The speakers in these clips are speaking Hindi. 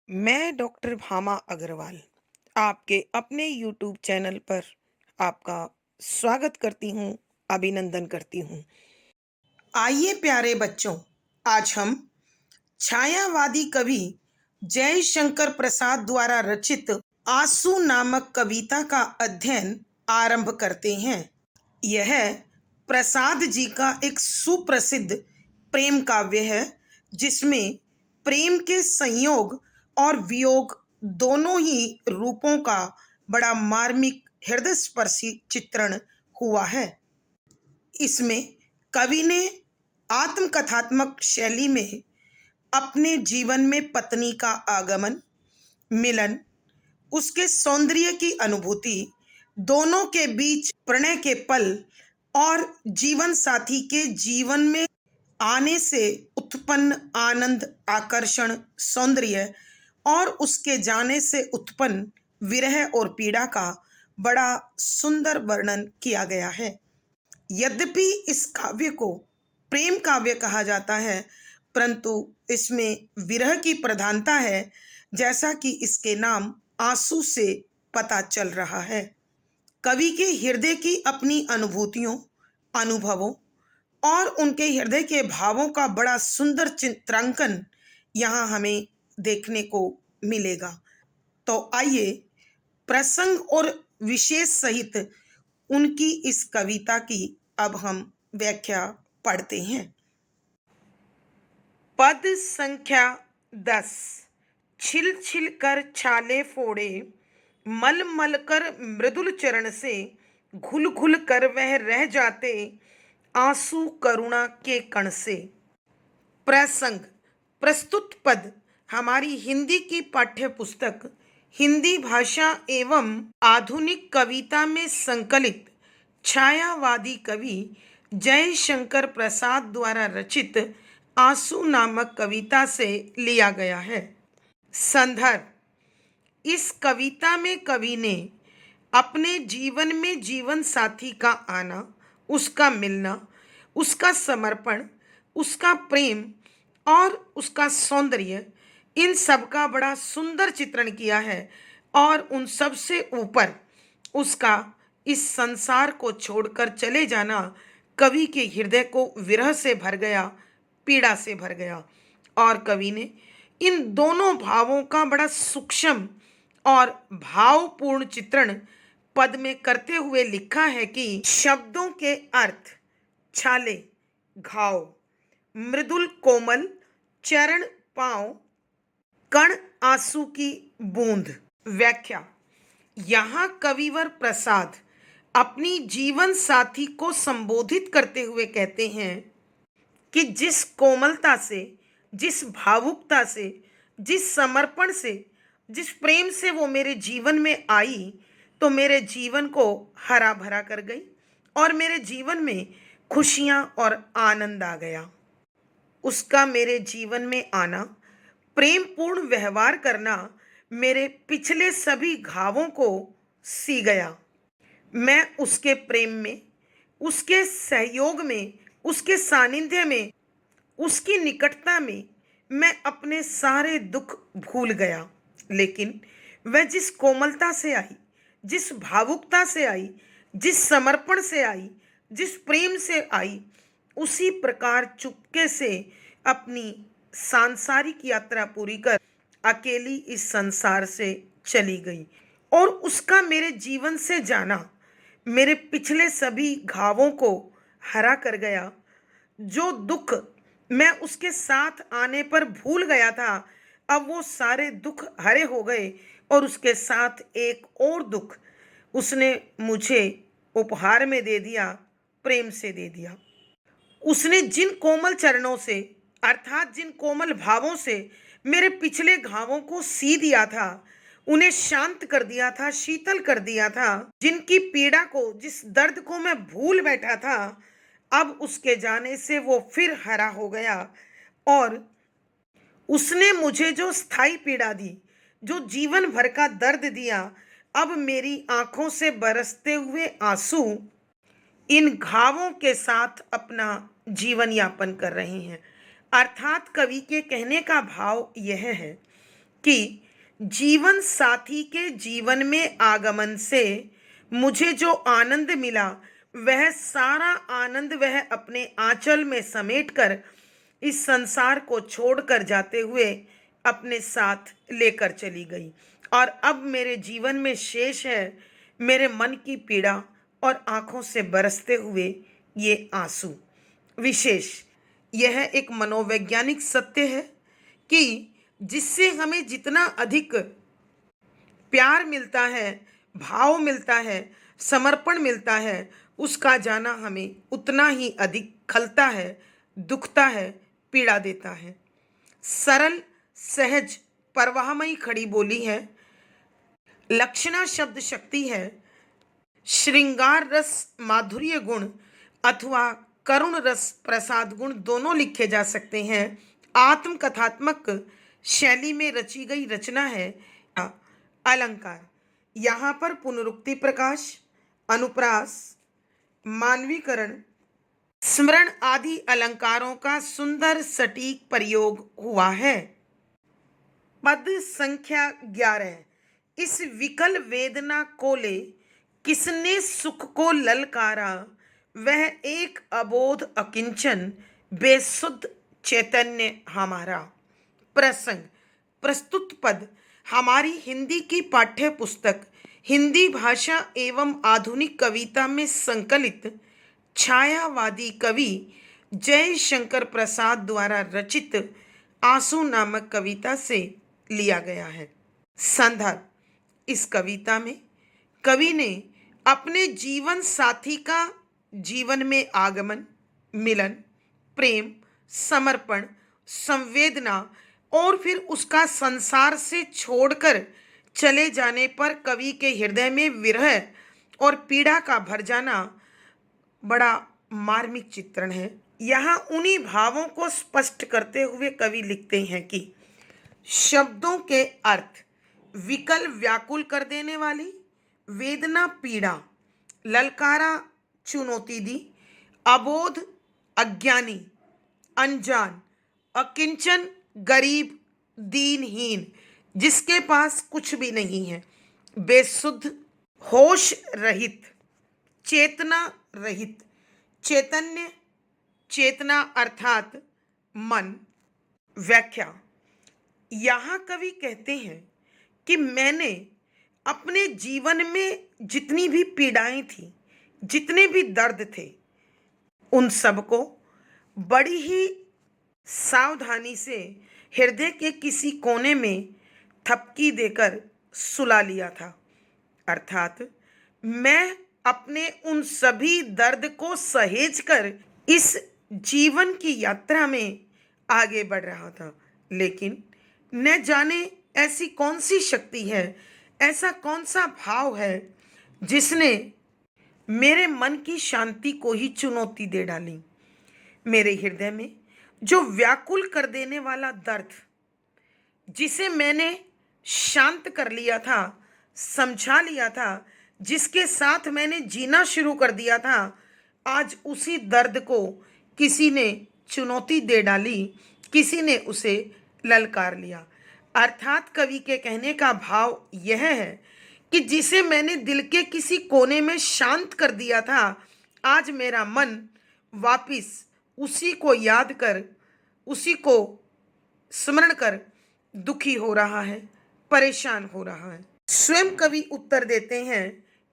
मैं डॉक्टर भामा अग्रवाल आपके अपने यूट्यूब चैनल पर आपका स्वागत करती हूँ, अभिनंदन करती हूँ। आइए प्यारे बच्चों, आज हम छायावादी कवि जयशंकर प्रसाद द्वारा रचित आंसू नामक कविता का अध्ययन आरंभ करते हैं। यह प्रसाद जी का एक सुप्रसिद्ध प्रेम काव्य है, जिसमें प्रेम के संयोग और वियोग दोनों ही रूपों का बड़ा मार्मिक हृदय स्पर्शी चित्रण हुआ है। इसमें कवि ने आत्मकथात्मक शैली में अपने जीवन में पत्नी का आगमन, मिलन, उसके सौंदर्य की अनुभूति, दोनों के बीच प्रणय के पल और जीवन साथी के जीवन में आने से उत्पन्न आनंद, आकर्षण, सौंदर्य और उसके जाने से उत्पन्न विरह और पीड़ा का बड़ा सुंदर वर्णन किया गया है। यद्यपि इस काव्य को प्रेम काव्य कहा जाता है, परंतु इसमें विरह की प्रधानता है, जैसा कि इसके नाम आंसू से पता चल रहा है। कवि के हृदय की अपनी अनुभूतियों, अनुभवों और उनके हृदय के भावों का बड़ा सुंदर चित्रांकन यहाँ हमें देखने को मिलेगा। तो आइए प्रसंग और विशेष सहित उनकी इस कविता की अब हम व्याख्या पढ़ते हैं। पद संख्या 10। छिल छिल कर छाले फोड़े, मल मल कर मृदुल चरण से, घुल घुल कर वह रह जाते, आंसू करुणा के कण से। प्रसंग। प्रस्तुत पद हमारी हिंदी की पाठ्य पुस्तक हिंदी भाषा एवं आधुनिक कविता में संकलित छायावादी कवि जयशंकर प्रसाद द्वारा रचित आंसू नामक कविता से लिया गया है। संदर्भ। इस कविता में कवि ने अपने जीवन में जीवन साथी का आना, उसका मिलना, उसका समर्पण, उसका प्रेम और उसका सौंदर्य, इन सब का बड़ा सुंदर चित्रण किया है। और उन सब से ऊपर उसका इस संसार को छोड़कर चले जाना कवि के हृदय को विरह से भर गया, पीड़ा से भर गया। और कवि ने इन दोनों भावों का बड़ा सूक्ष्म और भावपूर्ण चित्रण पद में करते हुए लिखा है कि शब्दों के अर्थ: छाले घाव, मृदुल कोमल चरण पांव, कण आंसू की बूंद। व्याख्या। यहाँ कविवर प्रसाद अपनी जीवन साथी को संबोधित करते हुए कहते हैं कि जिस कोमलता से, जिस भावुकता से, जिस समर्पण से, जिस प्रेम से वो मेरे जीवन में आई, तो मेरे जीवन को हरा भरा कर गई और मेरे जीवन में खुशियाँ और आनंद आ गया। उसका मेरे जीवन में आना, प्रेमपूर्ण व्यवहार करना मेरे पिछले सभी घावों को सी गया। मैं उसके प्रेम में, उसके सहयोग में, उसके सानिध्य में, उसकी निकटता में मैं अपने सारे दुख भूल गया। लेकिन वह जिस कोमलता से आई, जिस भावुकता से आई, जिस समर्पण से आई, जिस प्रेम से आई, उसी प्रकार चुपके से अपनी सांसारिक यात्रा पूरी कर अकेली इस संसार से चली गई। और उसका मेरे जीवन से जाना मेरे पिछले सभी घावों को हरा कर गया। जो दुख मैं उसके साथ आने पर भूल गया था, अब वो सारे दुख हरे हो गए और उसके साथ एक और दुख उसने मुझे उपहार में दे दिया, प्रेम से दे दिया। उसने जिन कोमल चरणों से, अर्थात जिन कोमल भावों से मेरे पिछले घावों को सी दिया था, उन्हें शांत कर दिया था, शीतल कर दिया था, जिनकी पीड़ा को, जिस दर्द को मैं भूल बैठा था, अब उसके जाने से वो फिर हरा हो गया। और उसने मुझे जो स्थायी पीड़ा दी, जो जीवन भर का दर्द दिया, अब मेरी आंखों से बरसते हुए आंसू इन घावों के साथ अपना जीवन यापन कर रहे हैं। अर्थात कवि के कहने का भाव यह है कि जीवन साथी के जीवन में आगमन से मुझे जो आनंद मिला, वह सारा आनंद वह अपने आंचल में समेटकर इस संसार को छोड़कर जाते हुए अपने साथ लेकर चली गई। और अब मेरे जीवन में शेष है मेरे मन की पीड़ा और आंखों से बरसते हुए ये आंसू। विशेष यह एक मनोवैज्ञानिक सत्य है कि जिससे हमें जितना अधिक प्यार मिलता है, भाव मिलता है, समर्पण मिलता है, उसका जाना हमें उतना ही अधिक खलता है, दुखता है, पीड़ा देता है। सरल, सहज, परवाहमयी खड़ी बोली है, लक्षणा शब्द शक्ति है, श्रृंगार रस माधुर्य गुण अथवा करुण रस प्रसाद गुण दोनों लिखे जा सकते हैं। आत्मकथात्मक शैली में रची गई रचना है अलंकार। यहाँ पर पुनरुक्ति प्रकाश, अनुप्रास, मानवीकरण, स्मरण आदि अलंकारों का सुंदर सटीक प्रयोग हुआ है। पद संख्या 11। इस विकल वेदना को ले किसने सुख को ललकारा, वह एक अबोध अकिंचन बेसुध चैतन्य हमारा। प्रसंग प्रस्तुत पद हमारी हिंदी की पाठ्य पुस्तक हिंदी भाषा एवं आधुनिक कविता में संकलित छायावादी कवि जयशंकर प्रसाद द्वारा रचित आंसू नामक कविता से लिया गया है। संदर्भ, इस कविता में कवि ने अपने जीवन साथी का जीवन में आगमन, मिलन, प्रेम, समर्पण, संवेदना और फिर उसका संसार से छोड़कर चले जाने पर कवि के हृदय में विरह और पीड़ा का भर जाना बड़ा मार्मिक चित्रण है। यहाँ उन्हीं भावों को स्पष्ट करते हुए कवि लिखते हैं कि शब्दों के अर्थ विकल व्याकुल कर देने वाली, वेदना पीड़ा, ललकारा चुनौती दी, अबोध अज्ञानी, अनजान, अकिंचन गरीब, दीनहीन, जिसके पास कुछ भी नहीं है, बेसुध, होश रहित, चेतना रहित, चैतन्य, चेतना अर्थात मन। व्याख्या, यहाँ कवि कहते हैं कि मैंने अपने जीवन में जितनी भी पीड़ाएं थी, जितने भी दर्द थे, उन सबको बड़ी ही सावधानी से हृदय के किसी कोने में थपकी देकर सुला लिया था। अर्थात मैं अपने उन सभी दर्द को सहेजकर इस जीवन की यात्रा में आगे बढ़ रहा था। लेकिन न जाने ऐसी कौन सी शक्ति है, ऐसा कौन सा भाव है जिसने मेरे मन की शांति को ही चुनौती दे डाली। मेरे हृदय में जो व्याकुल कर देने वाला दर्द, जिसे मैंने शांत कर लिया था, समझा लिया था, जिसके साथ मैंने जीना शुरू कर दिया था, आज उसी दर्द को किसी ने चुनौती दे डाली, किसी ने उसे ललकार लिया। अर्थात कवि के कहने का भाव यह है कि जिसे मैंने दिल के किसी कोने में शांत कर दिया था, आज मेरा मन वापिस उसी को याद कर, उसी को स्मरण कर दुखी हो रहा है, परेशान हो रहा है। स्वयं कवि उत्तर देते हैं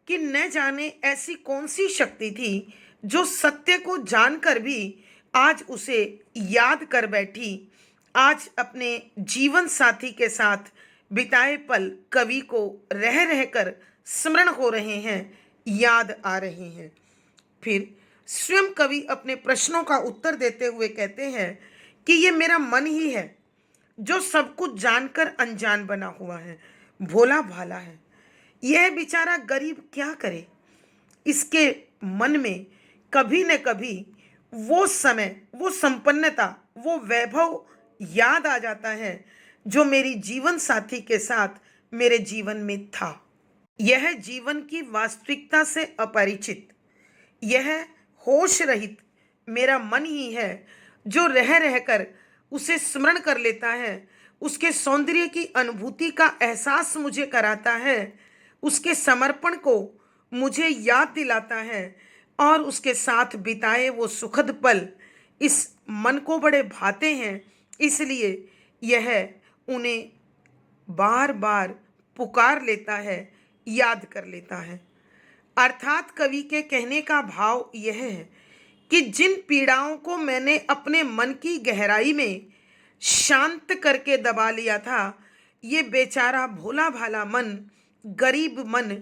कि न जाने ऐसी कौन सी शक्ति थी जो सत्य को जानकर भी आज उसे याद कर बैठी। आज अपने जीवन साथी के साथ बिताए पल कवि को रह रहकर स्मरण हो रहे हैं, याद आ रहे हैं। फिर स्वयं कवि अपने प्रश्नों का उत्तर देते हुए कहते हैं कि ये मेरा मन ही है जो सब कुछ जानकर अनजान बना हुआ है, भोला भाला है। यह बेचारा गरीब क्या करे, इसके मन में कभी न कभी वो समय, वो संपन्नता, वो वैभव याद आ जाता है जो मेरी जीवन साथी के साथ मेरे जीवन में था। यह जीवन की वास्तविकता से अपरिचित, यह होश रहित मेरा मन ही है जो रह रहकर उसे स्मरण कर लेता है, उसके सौंदर्य की अनुभूति का एहसास मुझे कराता है, उसके समर्पण को मुझे याद दिलाता है और उसके साथ बिताए वो सुखद पल इस मन को बड़े भाते हैं। इसलिए यह उन्हें बार बार पुकार लेता है, याद कर लेता है। अर्थात कवि के कहने का भाव यह है कि जिन पीड़ाओं को मैंने अपने मन की गहराई में शांत करके दबा लिया था, ये बेचारा भोला भाला मन, गरीब मन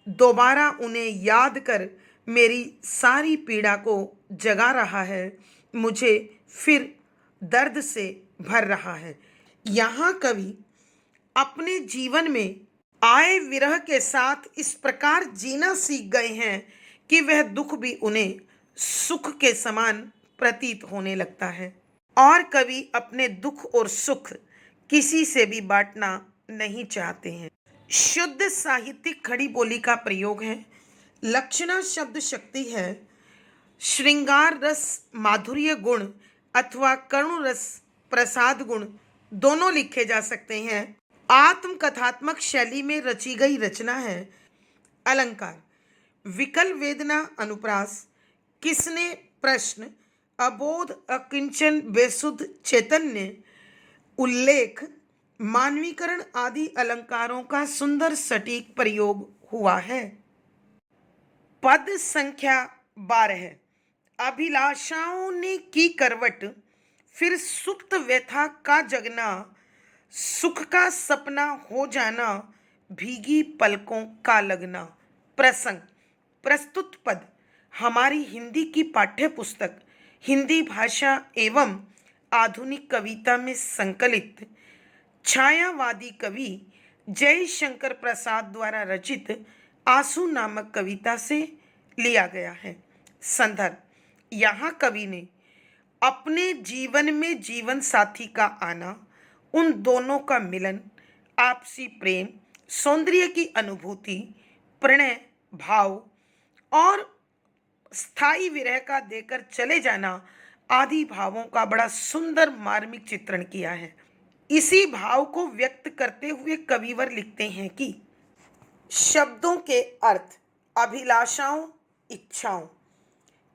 दोबारा उन्हें याद कर मेरी सारी पीड़ा को जगा रहा है, मुझे फिर दर्द से भर रहा है। यहाँ कवि अपने जीवन में आए विरह के साथ इस प्रकार जीना सीख गए हैं कि वह दुख भी उन्हें सुख के समान प्रतीत होने लगता है और कवि अपने दुख और सुख किसी से भी बांटना नहीं चाहते हैं। शुद्ध साहित्यिक खड़ी बोली का प्रयोग है। लक्षणा शब्द शक्ति है। श्रृंगार रस माधुर्य गुण अथवा करुण रस प्रसाद गुण दोनों लिखे जा सकते हैं। आत्मकथात्मक शैली में रची गई रचना है। अलंकार विकल वेदना अनुप्रास किसने प्रश्न अबोध अकिंचन बेसुध चैतन्य उल्लेख मानवीकरण आदि अलंकारों का सुंदर सटीक प्रयोग हुआ है। पद संख्या 12 अभिलाषाओं ने की करवट फिर सुप्त व्यथा का जगना सुख का सपना हो जाना भीगी पलकों का लगना। प्रसंग प्रस्तुत पद हमारी हिंदी की पाठ्य पुस्तक हिंदी भाषा एवं आधुनिक कविता में संकलित छायावादी कवि जयशंकर प्रसाद द्वारा रचित आंसू नामक कविता से लिया गया है। संदर्भ यहाँ कवि ने अपने जीवन में जीवन साथी का आना, उन दोनों का मिलन, आपसी प्रेम, सौंदर्य की अनुभूति, प्रणय भाव और स्थायी विरह का देकर चले जाना आदि भावों का बड़ा सुंदर मार्मिक चित्रण किया है। इसी भाव को व्यक्त करते हुए कविवर लिखते हैं कि शब्दों के अर्थ अभिलाषाओं, इच्छाओं,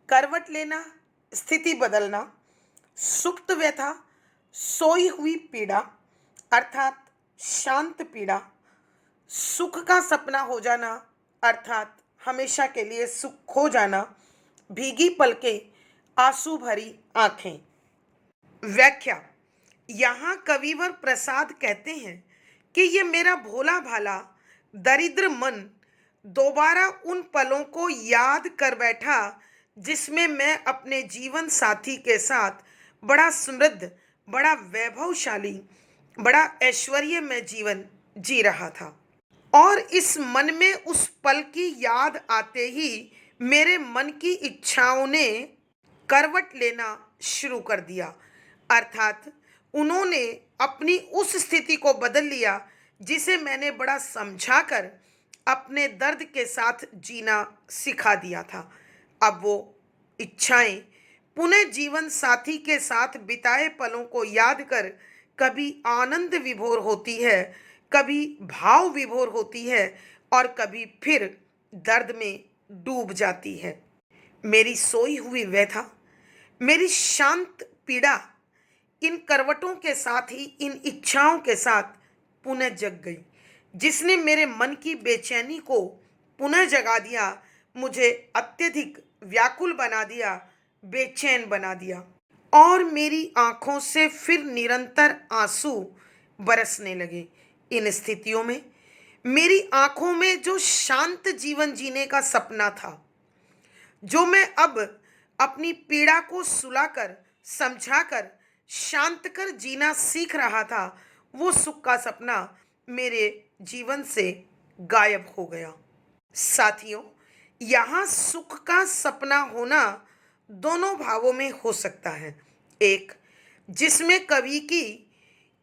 करवट लेना, स्थिति बदलना, सुप्त व्यथा, सोई हुई पीड़ा अर्थात शांत पीड़ा, सुख का सपना हो जाना अर्थात हमेशा के लिए सुख खो जाना, भीगी पलकें, आंसू भरी आंखें। व्याख्या यहाँ कविवर प्रसाद कहते हैं कि ये मेरा भोला भाला दरिद्र मन दोबारा उन पलों को याद कर बैठा जिसमें मैं अपने जीवन साथी के साथ बड़ा समृद्ध, बड़ा वैभवशाली, बड़ा ऐश्वर्यमय जीवन जी रहा था। और इस मन में उस पल की याद आते ही मेरे मन की इच्छाओं ने करवट लेना शुरू कर दिया अर्थात उन्होंने अपनी उस स्थिति को बदल लिया जिसे मैंने बड़ा समझाकर अपने दर्द के साथ जीना सिखा दिया था। अब वो इच्छाएं पुनः जीवन साथी के साथ बिताए पलों को याद कर कभी आनंद विभोर होती है, कभी भाव विभोर होती है और कभी फिर दर्द में डूब जाती है। मेरी सोई हुई व्यथा, मेरी शांत पीड़ा इन करवटों के साथ ही इन इच्छाओं के साथ पुनः जग गई, जिसने मेरे मन की बेचैनी को पुनः जगा दिया, मुझे अत्यधिक व्याकुल बना दिया, बेचैन बना दिया और मेरी आंखों से फिर निरंतर आंसू बरसने लगे। इन स्थितियों में मेरी आंखों में जो शांत जीवन जीने का सपना था, जो मैं अब अपनी पीड़ा को सुलाकर, समझाकर, शांत कर जीना सीख रहा था, वो सुख का सपना मेरे जीवन से गायब हो गया। साथियों, यहाँ सुख का सपना होना दोनों भावों में हो सकता है। एक जिसमें कवि की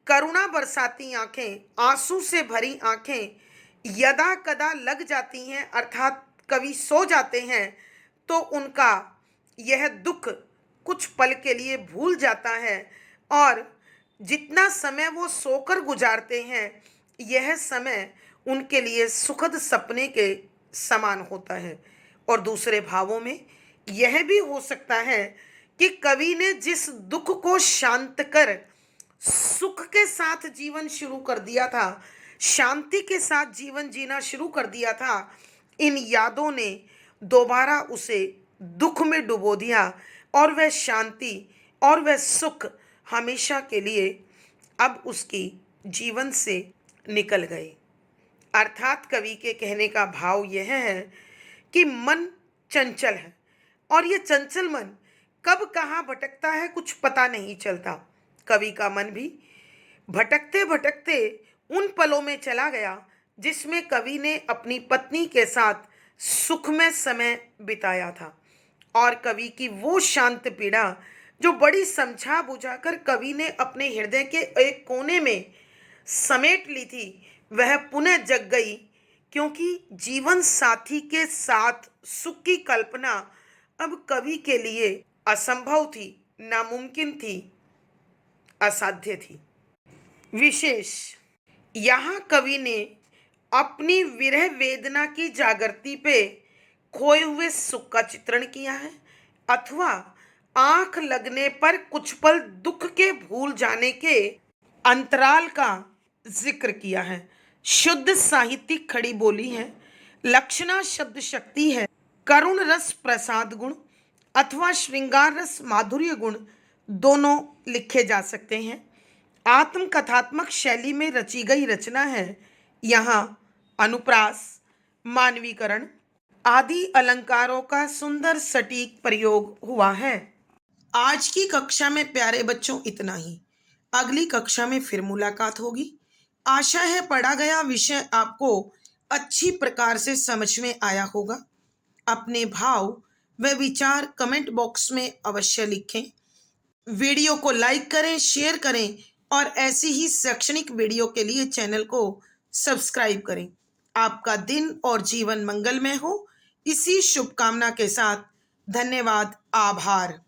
करुणा बरसाती आंखें, आंसू से भरी आंखें यदा कदा लग जाती हैं अर्थात कवि सो जाते हैं तो उनका यह दुख कुछ पल के लिए भूल जाता है और जितना समय वो सोकर गुजारते हैं, यह समय उनके लिए सुखद सपने के समान होता है। और दूसरे भावों में यह भी हो सकता है कि कवि ने जिस दुख को शांत कर सुख के साथ जीवन शुरू कर दिया था, शांति के साथ जीवन जीना शुरू कर दिया था, इन यादों ने दोबारा उसे दुख में डुबो दिया और वह शांति और वह सुख हमेशा के लिए अब उसकी जीवन से निकल गए। अर्थात कवि के कहने का भाव यह है कि मन चंचल है और ये चंचल मन कब कहाँ भटकता है कुछ पता नहीं चलता। कवि का मन भी भटकते भटकते उन पलों में चला गया जिसमें कवि ने अपनी पत्नी के साथ सुखमय समय बिताया था। और कवि की वो शांत पीड़ा जो बड़ी समझा बुझाकर कवि ने अपने हृदय के एक कोने में समेट ली थी, वह पुनः जग गई, क्योंकि जीवन साथी के साथ सुख की कल्पना अब कवि के लिए असंभव थी, नामुमकिन थी, असाध्य थी। विशेष यहाँ कवि ने अपनी विरह वेदना की जागृति पे खोए हुए सुख का चित्रण किया है, अथवा आंख लगने पर कुछ पल दुख के भूल जाने के अंतराल का जिक्र किया है। शुद्ध साहित्यिक खड़ी बोली है, लक्षणा शब्द शक्ति है, करुण रस प्रसाद गुण अथवा श्रृंगार रस माधुर्य गुण दोनों लिखे जा सकते हैं। आत्मकथात्मक शैली में रची गई रचना है। यहाँ अनुप्रास, मानवीकरण आदि अलंकारों का सुंदर सटीक प्रयोग हुआ है। आज की कक्षा में प्यारे बच्चों इतना ही। अगली कक्षा में फिर मुलाकात होगी। आशा है पढ़ा गया विषय आपको अच्छी प्रकार से समझ में आया होगा। अपने भाव व विचार कमेंट बॉक्स में अवश्य लिखें। वीडियो को लाइक करें, शेयर करें और ऐसी ही शैक्षणिक वीडियो के लिए चैनल को सब्सक्राइब करें। आपका दिन और जीवन मंगलमय हो, इसी शुभकामना के साथ धन्यवाद, आभार।